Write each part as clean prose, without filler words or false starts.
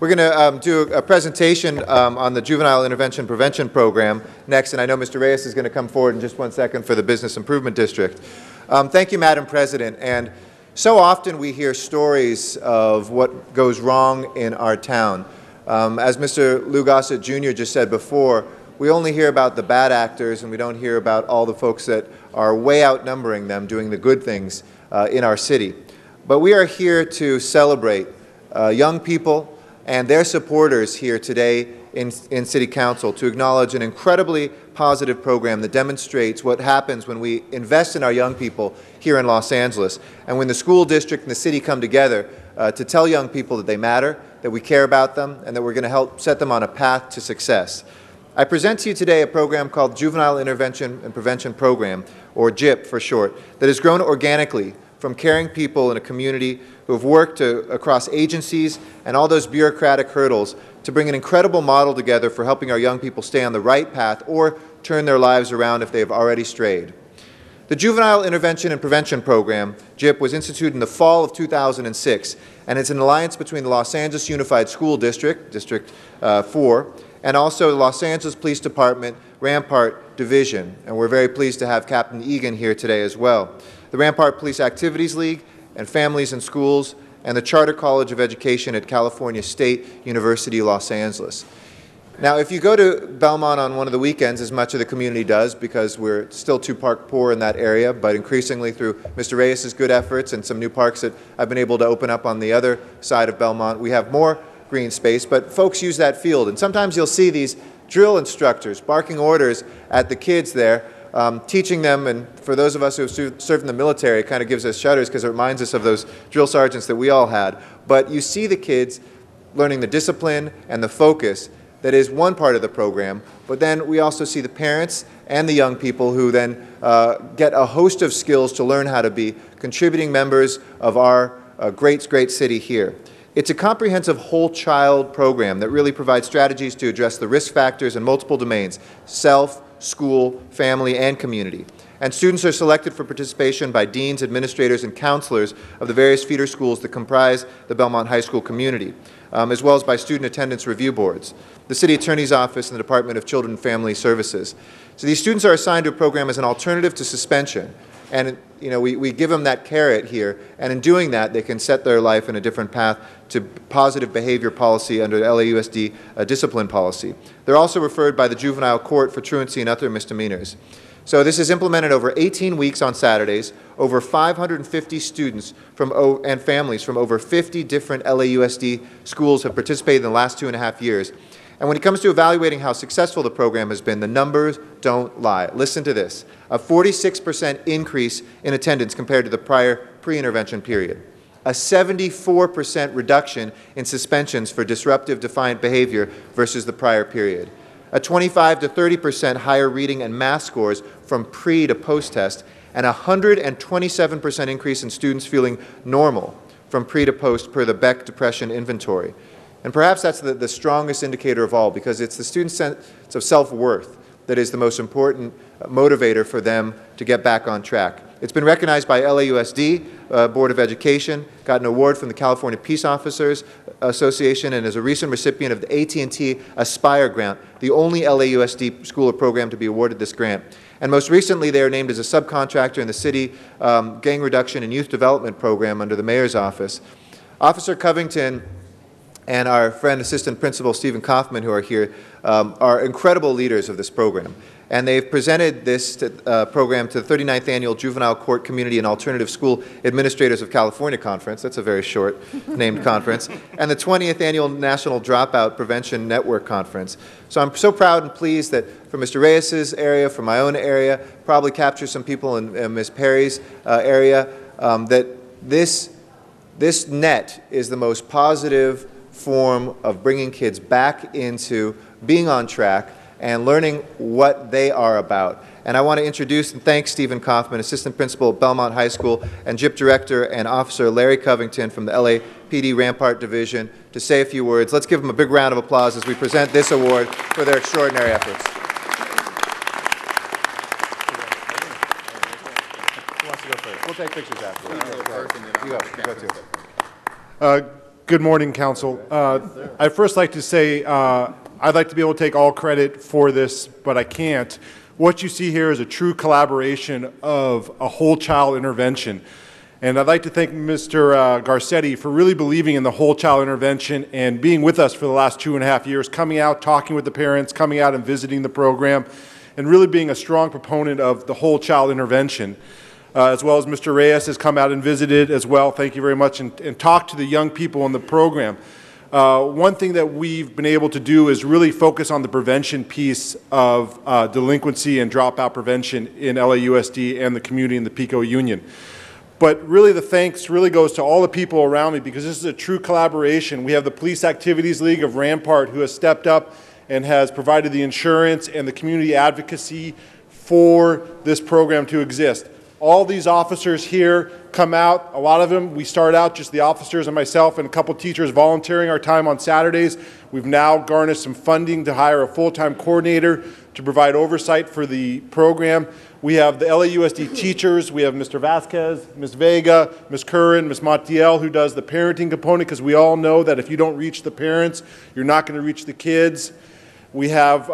We're going to do a presentation on the Juvenile Intervention Prevention Program next, and I know Mr. Reyes is going to come forward in just 1 second for the Business Improvement District. Thank you, Madam President. And so often we hear stories of what goes wrong in our town. As Mr. Lou Gossett Jr. just said before, we only hear about the bad actors and we don't hear about all the folks that are way outnumbering them doing the good things in our city. But we are here to celebrate young people and their supporters here today in City Council to acknowledge an incredibly positive program that demonstrates what happens when we invest in our young people here in Los Angeles and when the school district and the city come together to tell young people that they matter, that we care about them, and that we're going to help set them on a path to success. I present to you today a program called Juvenile Intervention and Prevention Program, or JIP for short, that has grown organically from caring people in a community who have worked across agencies and all those bureaucratic hurdles to bring an incredible model together for helping our young people stay on the right path or turn their lives around if they have already strayed. The Juvenile Intervention and Prevention Program, JIP, was instituted in the fall of 2006, and it's an alliance between the Los Angeles Unified School District, District 4, and also the Los Angeles Police Department Rampart Division, and we're very pleased to have Captain Egan here today as well. The Rampart Police Activities League and Families in Schools, and the Charter College of Education at California State University, Los Angeles. Now, if you go to Belmont on one of the weekends, as much of the community does, because we're still too park poor in that area, but increasingly through Mr. Reyes' good efforts and some new parks that I've been able to open up on the other side of Belmont, we have more green space, but folks use that field. And sometimes you'll see these drill instructors barking orders at the kids there, teaching them, and for those of us who have served in the military, it kind of gives us shudders because it reminds us of those drill sergeants that we all had. But you see the kids learning the discipline and the focus that is one part of the program, but then we also see the parents and the young people who then get a host of skills to learn how to be contributing members of our great city here. It's a comprehensive whole child program that really provides strategies to address the risk factors in multiple domains: self, school, family, and community. And students are selected for participation by deans, administrators, and counselors of the various feeder schools that comprise the Belmont High School community, as well as by student attendance review boards, the City Attorney's Office, and the Department of Children and Family Services. So these students are assigned to a program as an alternative to suspension. And we give them that carrot here, and in doing that, they can set their life in a different path to positive behavior policy under LAUSD discipline policy. They're also referred by the juvenile court for truancy and other misdemeanors. So this is implemented over 18 weeks on Saturdays. Over 550 students and families from over 50 different LAUSD schools have participated in the last 2.5 years. And when it comes to evaluating how successful the program has been, the numbers don't lie. Listen to this: a 46% increase in attendance compared to the prior pre-intervention period, a 74% reduction in suspensions for disruptive defiant behavior versus the prior period, a 25 to 30% higher reading and math scores from pre to post-test, and a 127% increase in students feeling normal from pre to post per the Beck Depression Inventory. And perhaps that's the strongest indicator of all, because it's the student's sense of self-worth that is the most important motivator for them to get back on track. It's been recognized by LAUSD Board of Education, got an award from the California Peace Officers Association, and is a recent recipient of the AT&T Aspire Grant, the only LAUSD school or program to be awarded this grant. And most recently, they are named as a subcontractor in the city gang reduction and youth development program under the mayor's office. Officer Covington and our friend Assistant Principal Stephen Kaufman, who are here, are incredible leaders of this program. And they've presented this program to the 39th Annual Juvenile Court Community and Alternative School Administrators of California Conference. That's a very short named conference. And the 20th Annual National Dropout Prevention Network Conference. So I'm so proud and pleased that from Mr. Reyes' area, from my own area, probably capture some people in Ms. Perry's area, that this net is the most positive form of bringing kids back into being on track and learning what they are about. And I want to introduce and thank Stephen Kaufman, Assistant Principal at Belmont High School, and JIP Director and Officer Larry Covington from the LAPD Rampart Division to say a few words. Let's give them a big round of applause as we present this award for their extraordinary efforts. Who wants to go first? We'll take pictures after. You go too. Good morning, Council. I'd first like to say I'd like to be able to take all credit for this, but I can't. What you see here is a true collaboration of a whole child intervention. And I'd like to thank Mr. Garcetti for really believing in the whole child intervention and being with us for the last 2.5 years, coming out, talking with the parents, coming out and visiting the program, and really being a strong proponent of the whole child intervention. As well as Mr. Reyes has come out and visited as well. Thank you very much, and talked to the young people in the program. One thing that we've been able to do is really focus on the prevention piece of delinquency and dropout prevention in LAUSD and the community in the PICO Union. But really the thanks really goes to all the people around me, because this is a true collaboration. We have the Police Activities League of Rampart, who has stepped up and has provided the insurance and the community advocacy for this program to exist. All these officers here come out, a lot of them, we start out just the officers and myself and a couple teachers volunteering our time on Saturdays. We've now garnished some funding to hire a full-time coordinator to provide oversight for the program. We have the LAUSD teachers, we have Mr. Vasquez, Ms. Vega, Ms. Curran, Ms. Montiel, who does the parenting component, because we all know that if you don't reach the parents, you're not going to reach the kids. We have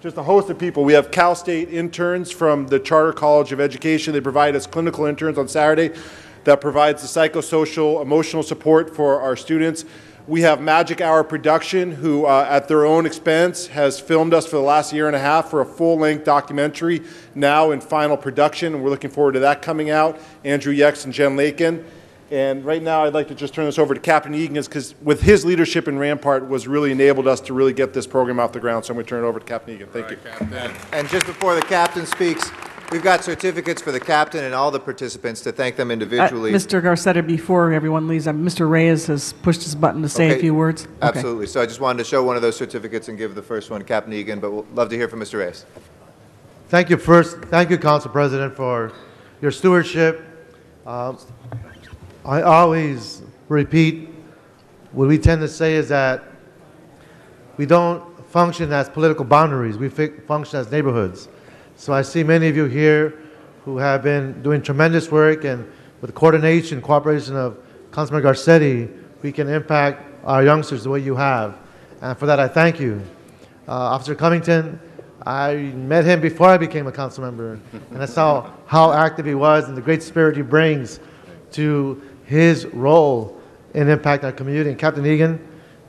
just a host of people. We have Cal State interns from the Charter College of Education. They provide us clinical interns on Saturday that provides the psychosocial, emotional support for our students. We have Magic Hour Production, who at their own expense has filmed us for the last 1.5 years for a full-length documentary, now in final production, and we're looking forward to that coming out. Andrew Yex and Jen Lakin. And right now I'd like to just turn this over to Captain Egan, because with his leadership in Rampart was really enabled us to really get this program off the ground. So I'm going to turn it over to Captain Egan. Thank you. Captain. And just before the captain speaks, we've got certificates for the captain and all the participants to thank them individually. Mr. Garcetti, before everyone leaves, Mr. Reyes has pushed his button to say a few words. Absolutely. Okay. So I just wanted to show one of those certificates and give the first one to Captain Egan, but we'll love to hear from Mr. Reyes. Thank you first. Thank you, Council President, for your stewardship. I always repeat what we tend to say is that we don't function as political boundaries. We function as neighborhoods. So I see many of you here who have been doing tremendous work, and with the coordination, cooperation of Councilman Garcetti, we can impact our youngsters the way you have. And for that, I thank you. Officer Covington, I met him before I became a council member, and I saw how active he was and the great spirit he brings to his role in impacting our community. And Captain Egan,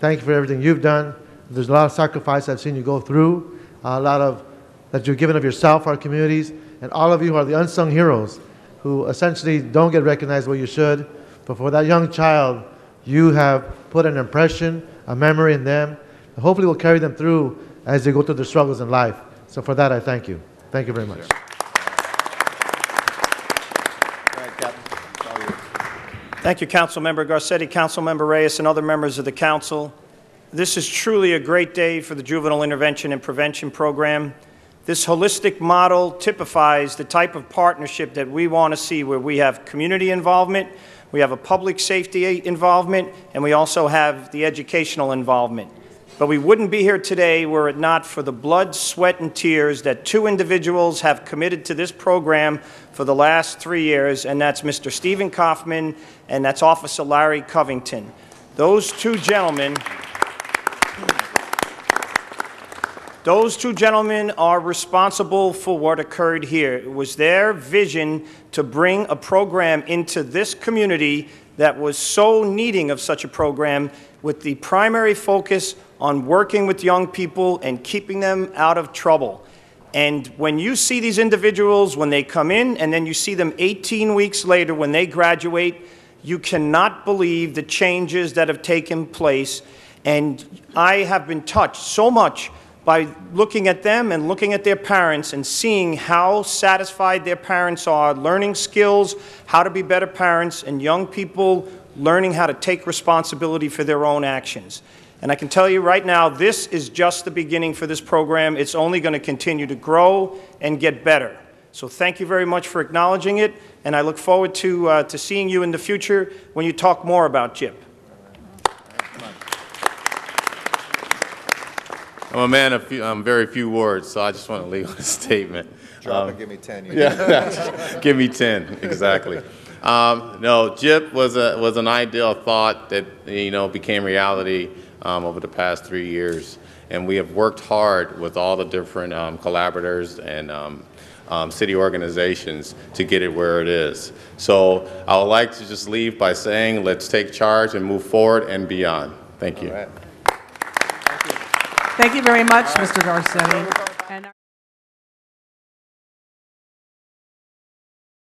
thank you for everything you've done. There's a lot of sacrifice I've seen you go through, a lot of that you've given of yourself for our communities, and all of you who are the unsung heroes who essentially don't get recognized where you should. But for that young child, you have put an impression, a memory in them, and hopefully will carry them through as they go through their struggles in life. So for that, I thank you. Thank you very much. Thank you, Councilmember Garcetti, Councilmember Reyes, and other members of the Council. This is truly a great day for the Juvenile Intervention and Prevention Program. This holistic model typifies the type of partnership that we want to see, where we have community involvement, we have a public safety involvement, and we also have the educational involvement. But we wouldn't be here today were it not for the blood, sweat, and tears that 2 individuals have committed to this program for the last 3 years, and that's Mr. Stephen Kaufman and that's Officer Larry Covington. Those two gentlemen are responsible for what occurred here. It was their vision to bring a program into this community that was so needing of such a program, with the primary focus on working with young people and keeping them out of trouble. And when you see these individuals, when they come in, and then you see them 18 weeks later when they graduate, you cannot believe the changes that have taken place. And I have been touched so much by looking at them and looking at their parents and seeing how satisfied their parents are, learning skills, how to be better parents, and young people learning how to take responsibility for their own actions. And I can tell you right now, this is just the beginning for this program. It's only going to continue to grow and get better. So thank you very much for acknowledging it, and I look forward to seeing you in the future when you talk more about JIP. I'm a man of very few words, so I just want to leave with a statement. Drop and give me 10. Yeah, give me 10, exactly. No, JIP was an ideal thought that, became reality over the past 3 years. And we have worked hard with all the different collaborators and city organizations to get it where it is. So I would like to just leave by saying, let's take charge and move forward and beyond. Thank you. All right. Thank you very much, Mr. Garcetti. And